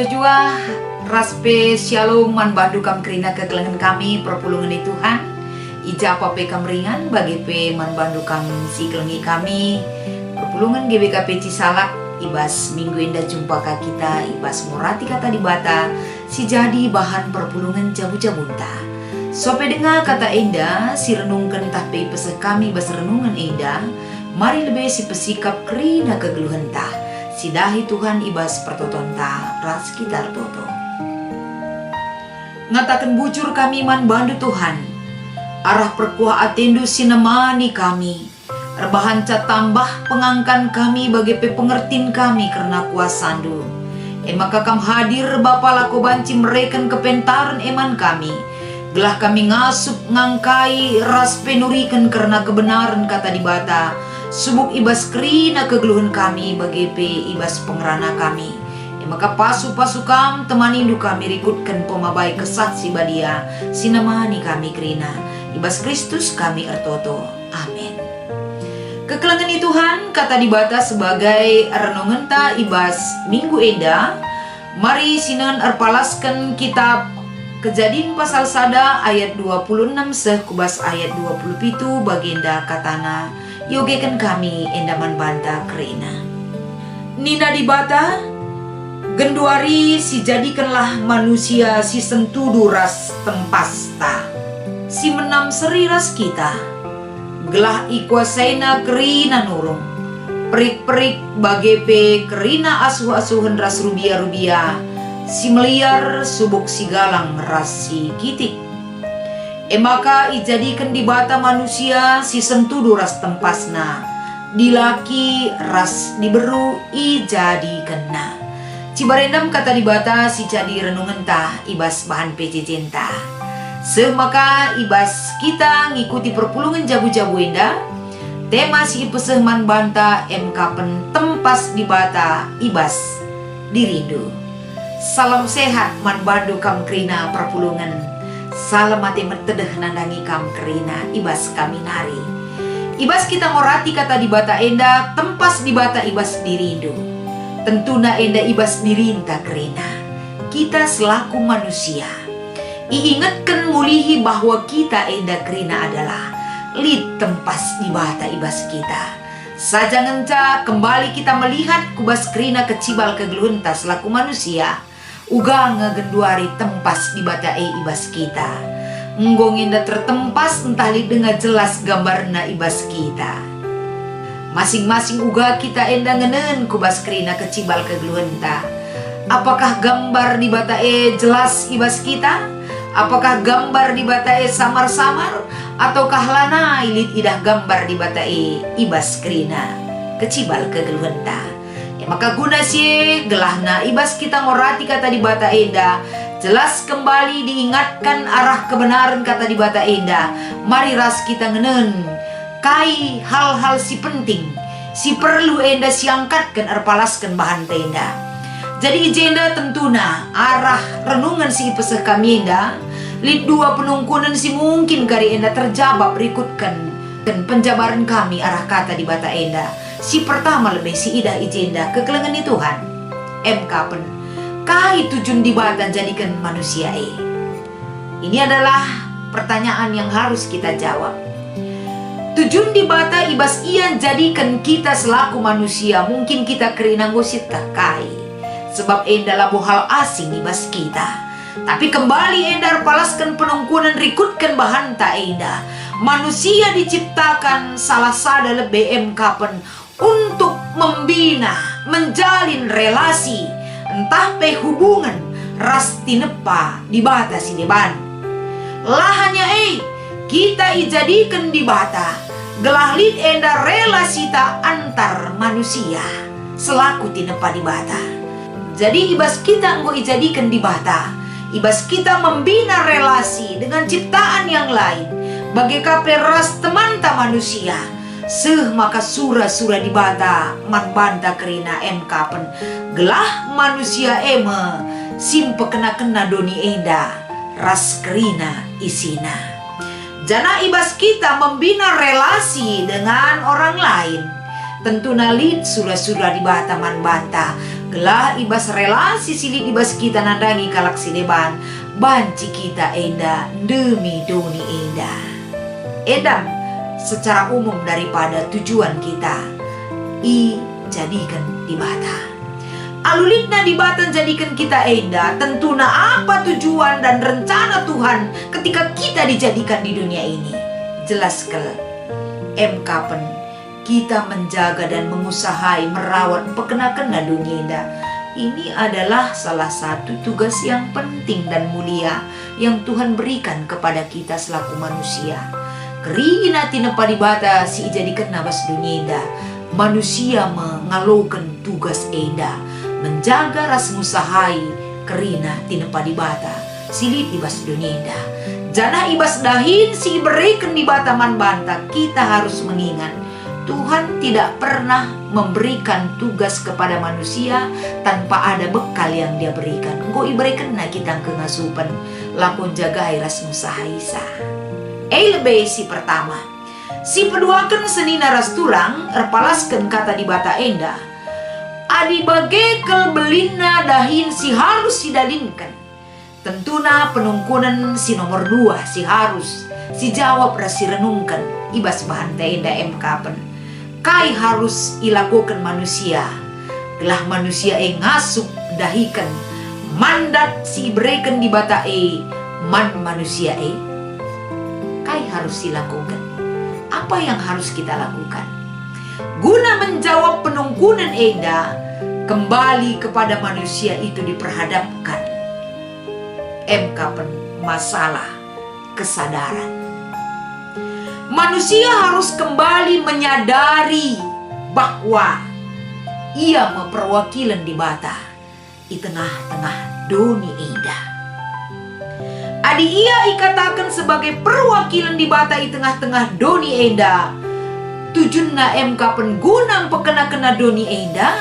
jua raspe shalom man bandu kam kerina kekelengan kami perpulungan Tuhan. Ija apa pe kam ringan bagi pe man bandu kam si kelengi kami perpulungan GBKP Cisalak ibas minggu indah jumpa ka kita ibas murati kata di bata si jadi bahan perpulungan jabu-jabunta. Sope dengar kata indah si renungkan tah pe pesek kami bas renungan indah. Mari lebih si pesikap kerina kegeluhan tah. Sidahi Tuhan ibas pertotonta ras kita toto. Ngatakan bujur kami man bandu Tuhan. Arah perkuah atendu sinemani kami. Rebahan cat tambah pengangkan kami bagi pengertin kami karena kuasandu. Maka kam hadir Bapa lako banci mereken kepentaran eman kami. Gelah kami ngasup ngangkai ras penurikan karena kebenaran kata di bata. Subuk ibas kerina kegeluhan kami bagi pe ibas pengerana kami. Maka pasu-pasu kam temanindu kami rikutkan pemabai kesaksi badia sinamani kami kerina ibas Kristus kami ertoto. Amin. Kekelengan Tuhan kata dibata sebagai renungan ta ibas minggu eda. Mari sinan erpalaskan kitab Kejadian pasal sada ayat 26 sekubas ayat 27 baginda katana yogekan kami endaman banta kerina. Nina dibata genduari si jadikanlah manusia si sentudu ras tempasta si menam seri ras kita gelah ikuasaina kerina nurung perik-perik bagepe kerina asuh-asuhan ras rubia-rubia si meliar subuk si galang ras si kitik. Maka ijadikan di bata manusia si sentudu ras tempasna dilaki ras diberu ijadikanna. Cibarendam kata di bata si jadi renungan tah ibas bahan pececinta. Semaka ibas kita ngikuti perpulungan jabu-jabu indah. Tema si ipeseh man banta MK tempas di bata ibas dirindu. Salam sehat man bandu kam krina perpulungan. Salam mati mertedeh nandangi kam kerina ibas kami nari. Ibas kita ngorati kata di bata enda tempas di bata ibas dirindu. Tentuna enda ibas dirinta kerina. Kita selaku manusia iingatkan mulihi bahwa kita enda kerina adalah lid tempas di bata ibas kita. Saja ngenca kembali kita melihat kubas kerina kecibal kegelunta selaku manusia. Uga ngegenduari tempas di bata ibas kita. Nggonginda tertempas entah li dengan jelas gambarna ibas kita. Masing-masing uga kita enda ngenen kubas kerina kecibal kegeluhenta. Apakah gambar di bata jelas ibas kita? Apakah gambar di bata samar-samar? Ataukah lana ilit idah gambar di bata ibas kerina kecibal kegeluhenta? Maka guna si gelahna ibas kita ngorati kata di bata enda jelas kembali diingatkan arah kebenaran kata di bata enda. Mari ras kita ngenen kai hal-hal si penting si perlu enda siangkatkan erpalaskan bahan tenda. Jadi ijenda tentuna arah renungan si ipeseh kami enda lid dua penungkunan si mungkin kari enda terjabab berikutkan dan penjabaran kami arah kata di bata enda. Si pertama lebih si ida ijenda kekelengan Tuhan. MK pen kai tujun di bata jadikan manusia Ini adalah pertanyaan yang harus kita jawab. Tujun di bata ibas ian jadikan kita selaku manusia. Mungkin kita kerina ngosit tak kai. Sebab enda labu hal asing ibas kita. Tapi kembali enda palaskan penungkunan rikutkan bahan tak enda. Manusia diciptakan salah sada lebih MK pen untuk membina, menjalin relasi, entah pe hubungan ras tinepa di bata si deban. Lahanya kita ijadikan di bata gelah lid enda relasi ta antar manusia selaku tinepa di bata. Jadi ibas kita enggo ijadikan di bata, ibas kita membina relasi dengan ciptaan yang lain bagai kape ras teman ta manusia. Maka sura-sura di bata man banta kerina MK pen gelah manusia simpe kena-kena doni enda ras kerina isina. Jana ibas kita membina relasi dengan orang lain tentu nalit sura-sura di bata man banta. Gelah ibas relasi silit ibas kita nandangi kalak sileban. Banci kita enda demi doni enda. Edam secara umum daripada tujuan kita i jadikan di bata. Alulitna di bata jadikan kita enda, tentuna apa tujuan dan rencana Tuhan ketika kita dijadikan di dunia ini. Jelas ke kapan kita menjaga dan mengusahai merawat pekena-kena dunia enda. Ini adalah salah satu tugas yang penting dan mulia yang Tuhan berikan kepada kita selaku manusia. Kerina tina padibata si jadikan nabas dunia enda. Manusia mengalukan tugas enda, menjaga ras musahai kerina tina padibata silit ibas dunia enda. Jana ibas dahin si berikan di bata man banta. Kita harus mengingat Tuhan tidak pernah memberikan tugas kepada manusia tanpa ada bekal yang dia berikan. Engkau iberikan na kita kengasupan lakon jaga ras musahaisa. Lebih si pertama, si peduakan seni naras tulang erpalaskan kata di bata enda. Adi bagekel belina dahin si harus sidalinkan. Tentuna penungkunan si nomor 2 si harus si jawab rasi renungkan ibas bahan enda kapan. Kai harus ilakukan manusia. Gelah manusia ngasup dahikan mandat si berikan di bata man manusia kai harus dilakukan. Apa yang harus kita lakukan? Guna menjawab penungkunan enda, kembali kepada manusia itu diperhadapkan kapan masalah kesadaran. Manusia harus kembali menyadari bahwa ia memperwakilan di bata di tengah-tengah doni enda. Adi ia ikatakan sebagai perwakilan di bata di tengah-tengah doni enda. Tujuanna kapan guna pekena-kena doni enda.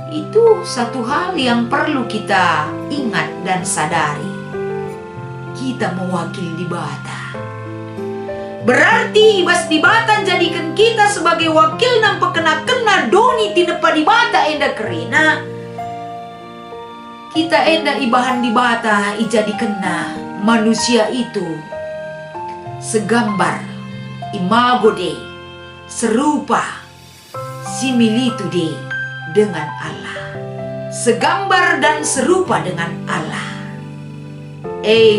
Itu satu hal yang perlu kita ingat dan sadari. Kita mewakili di bata. Berarti ibas di bata jadikan kita sebagai wakil nampak kena-kena doni tinepa di bata enda kerina. Kita enda ibahan di bata ijadikan na manusia itu segambar imago de serupa similitu de dengan Allah. Segambar dan serupa dengan Allah.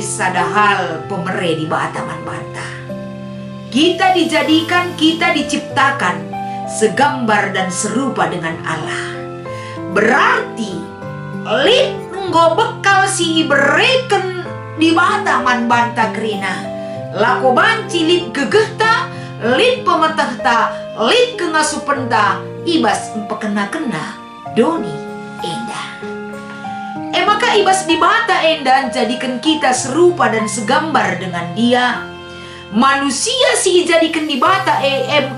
Sadahal pemere di bata man banta. Kita dijadikan, kita diciptakan segambar dan serupa dengan Allah. Berarti lit nggo bekal si berikan di bata man banta kerina. Lako banci lit gegehta, lit pemetahta, lit kengasupenta, ibas empekena-kena doni enda. Maka ibas di bata enda jadikan kita serupa dan segambar dengan dia. Manusia si jadikan di bata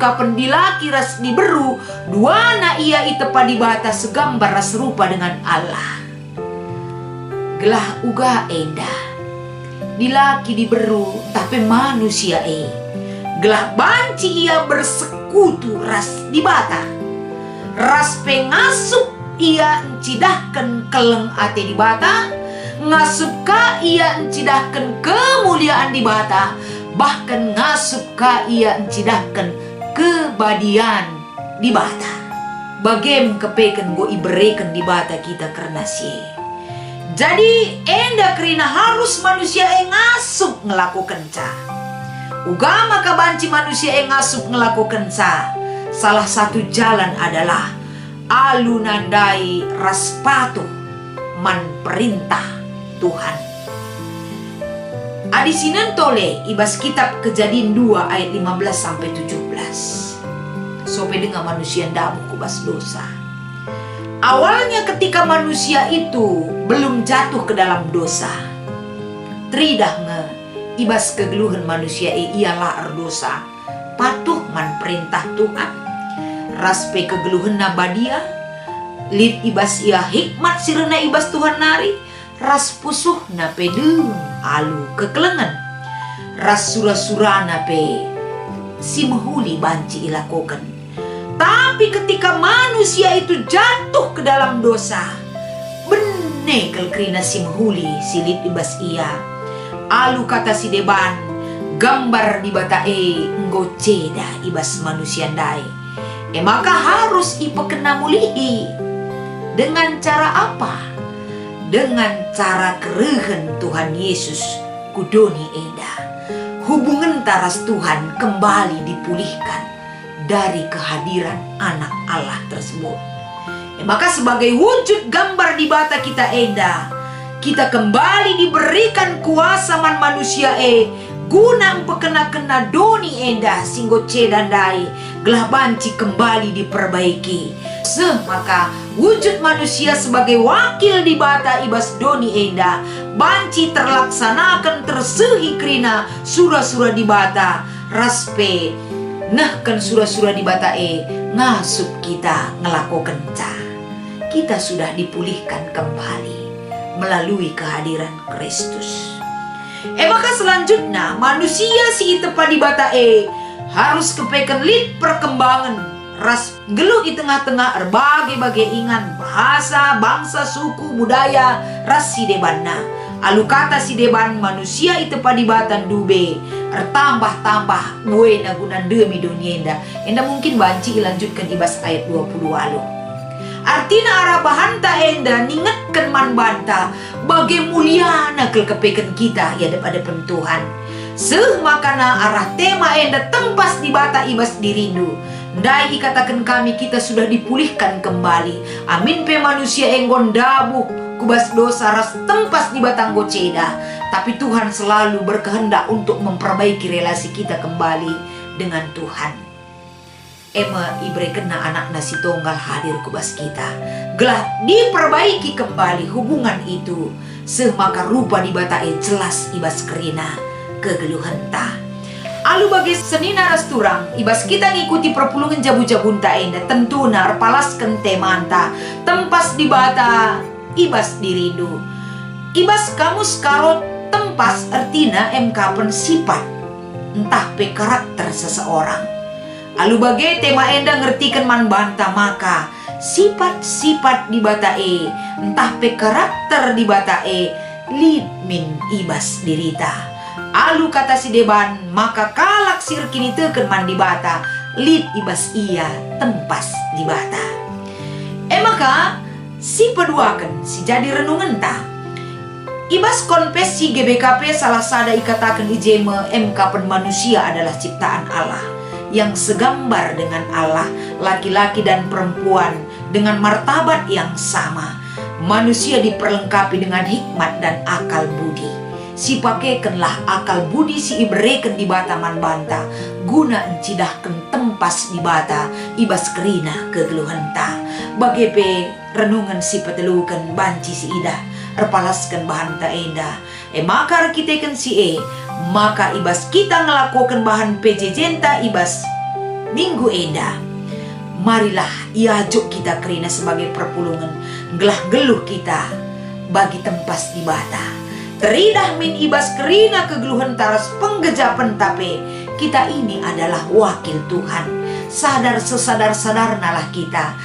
kapan dilaki ras diberu dua na ia itepa di bata segambar ras serupa dengan Allah. Gelah uga enda dilaki diberu tapi manusia gelah banci ia bersekutu ras di bata. Ras pengasup ia encidahkan keleng ate di bata, ngasup ka ia encidahkan kemuliaan di bata, bahkan ngasup ka ia encidahkan kebadian di bata. Bagem kepeken go iberikan di bata kita karena jadi enda kerina harus manusia ngasup ngelakukan ca. Ugama kabanci manusia ngasup ngelakukan ca. Salah satu jalan adalah alunandai ras patuh man perintah Tuhan. Adisinan tole ibas kitab Kejadian 2 ayat 15 sampai 17. Sope dengan manusia ndabu kubas dosa. Awalnya ketika manusia itu belum jatuh ke dalam dosa, tridah nge ibas kegeluhan manusia ialah dosa. Patuh man perintah Tuhan. Raspe kegeluhan nabadia lid ibas ia hikmat sirena ibas Tuhan nari. Ras pusuh na pedung alu kekelengan. Ras sura-sura na pe si mahuli banci ilakokan. Tapi ketika manusia itu jatuh ke dalam dosa, benekel kerina si mahuli silit ibas ia. Alu kata si deban, gambar di batae ngoceda ibas manusia dai. Maka harus ipekena mulihi. Dengan cara apa? Dengan cara kerehen Tuhan Yesus kudoni eda. Hubungan taras Tuhan kembali dipulihkan dari kehadiran anak Allah tersebut. Maka sebagai wujud gambar di bata kita eda, kita kembali diberikan kuasa man manusia guna pekena-kena doni eda singgo cedandai gelah banci kembali diperbaiki. Maka wujud manusia sebagai wakil di bata ibas doni eda banci terlaksanakan tersehi krina sura-sura di bata raspe kan sura-sura di bata ngasup kita ngelakokan kita sudah dipulihkan kembali melalui kehadiran Kristus. Maka selanjutnya manusia si itepa di bata harus kepeken lid perkembangan ras geluh di tengah-tengah berbagai ingan bahasa, bangsa, suku, budaya ras si debanna. Alu kata si deban manusia itepa di batan dube tambah buena gunan demi dunia enda mungkin banci ilanjutkan ibas ayat 20 alu. Artina arah bahanta enda ningetkan man banta bagai muliana kepeken kita ya daripada pentuhan. Makana arah tema enda tempas di bata ibas dirindu. Dai katakan kami kita sudah dipulihkan kembali. Amin pe manusia enggon dabu kubas dosa ras tempas di batang goceda. Tapi Tuhan selalu berkehendak untuk memperbaiki relasi kita kembali dengan Tuhan. Ibre kena anak nasi tunggal hadir kubas kita. Gelah diperbaiki kembali hubungan itu. Semaka rupa di bata jelas ibas kerina kegeluhan ta. Alu bagi senina rasturang ibas kita ngikuti perpulungan jabu-jabunta enda tentu nar palaskan temanta tempas di bata ibas dirindu. Ibas kamus karot tempas artina pen sifat entah pe karakter seseorang. Alu bagai tema enda ngertikan man banta maka sifat-sifat di bata entah pe karakter di bata lid min ibas dirita. Alu kata si deban maka kalak sirkini teken man di bata lid ibas ia tempas di bata. Maka si peduakan si jadi renungan ta ibas konfesi GBKP salah sada ikatakan ijeme pen manusia adalah ciptaan Allah yang segambar dengan Allah, laki-laki dan perempuan dengan martabat yang sama. Manusia diperlengkapi dengan hikmat dan akal budi. Si pakaikanlah akal budi si ibereken di bata man banta guna encidahkan tempas di bata ibas kerina kegeluhan ta. Bagepe renungan si petelukan banci si ida erpalaskan bahan ta enda. Maka rakitekan si maka ibas kita ngelakukan bahan pejejenta ibas minggu enda. Marilah iajok kita kerina sebagai perpulungan gelah geluh kita bagi tempas di bata. Teridah min ibas kerina kegeluhan taras penggejapan tape kita ini adalah wakil Tuhan. Sadar sesadar-sadarnalah kita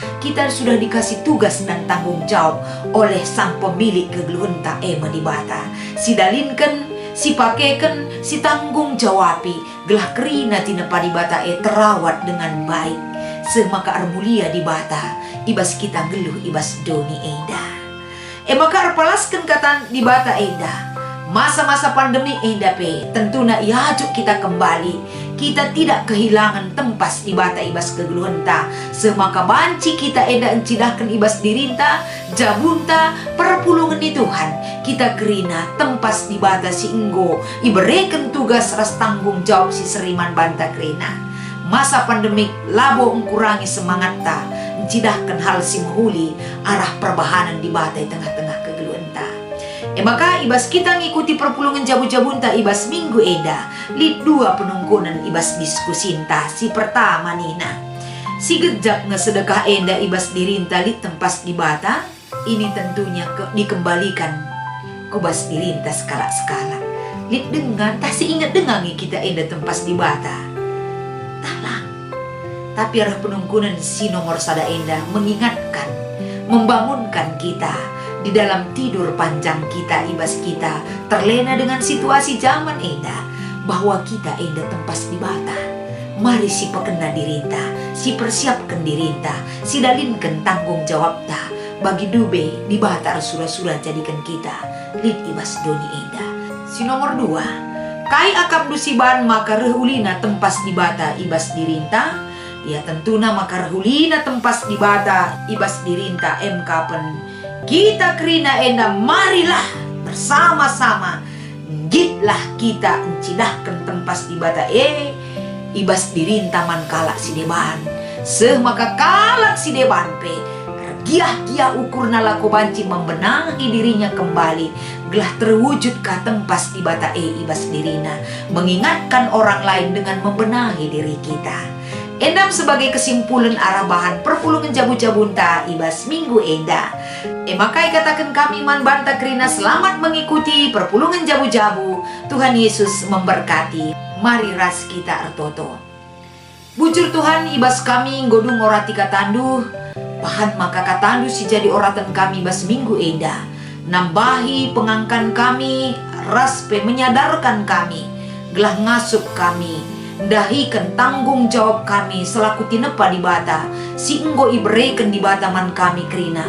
sudah dikasih tugas dan tanggung jawab oleh sang pemilik kegeluhan ta di bata. Si dalinkan, si pakaikan, si tanggung jawabi gelah kerina tina padi bata terawat dengan baik. Semaka armulia di bata ibas kita geluh ibas doni eda. Maka arpalaskan kata di bata eda. Masa-masa pandemi eda pe tentuna iajok kita kembali. Kita tidak kehilangan tempas di bata ibas kegeluhan ta. Semaka banci kita eda encidahkan ibas dirinta, jabunta, perpulungan di Tuhan. Kita kerina tempas di bata si enggo ibereken tugas ras tanggung jawab si seriman banta kerina. Masa pandemik labo engkurangi semangat ta, encidahkan hal si mahuli arah perbahanan di bata tengah-tengah kegeluhan ta. Maka ibas kita ngikuti perpulungan jabu-jabunta ibas minggu eda lid dua penungkunan ibas diskusinta. Si pertama nina si gejak ngesedekah eda ibas dirinta lid tempas di bata. Ini tentunya dikembalikan kubas dirinta skala-skala lid dengan tak si ingat dengangi kita eda tempas di bata tapi arah penungkunan si nomor sada enda mengingatkan, membangunkan kita di dalam tidur panjang kita, ibas kita terlena dengan situasi zaman enda, bahwa kita enda tempas di bata. Mari si pekena dirinta, si persiapkan dirinta, si dalinkan tanggung jawab ta bagi dube di bata sura-sura jadikan kita lid ibas doni enda. Si nomor 2, kai akap dusiban maka rehulina tempas di bata ibas dirinta, ya tentuna maka rehulina tempas di bata ibas dirinta kapen kita kerina enda marilah bersama-sama gitlah kita encidahkan tempas di bata ibas dirinta man kalak si deban maka kalak si deban pe giah-giah ukurna lako banci membenahi dirinya kembali gelah terwujudkah tempas di bata ibas dirina mengingatkan orang lain dengan membenahi diri kita. Endam sebagai kesimpulan arah bahan perpulungan jabu-jabunta ibas minggu enda. Makai katakan kami man banta kerina selamat mengikuti perpulungan jabu-jabu. Tuhan Yesus memberkati. Mari ras kita ertoto. Bujur Tuhan ibas kami godung orati katanduh. Bahan maka katanduh si jadi oratan kami ibas minggu enda. Nambahi pengangkan kami, raspe menyadarkan kami, gelah ngasup kami, dahikan tanggung jawab kami selaku tinepa di bata, si enggo ibereken di bata man kami kerina,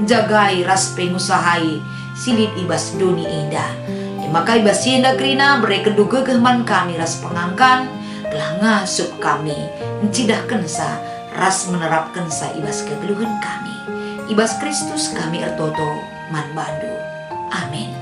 jagai raspe ngusahai, silid ibas doni indah. Maka ibas indah kerina bereken duga man kami ras pengangkan, gelah ngasup kami, encidahkan sa, ras menerapkan sa ibas kegeluhan kami. Ibas Kristus kami ertoto man bandu. Amin.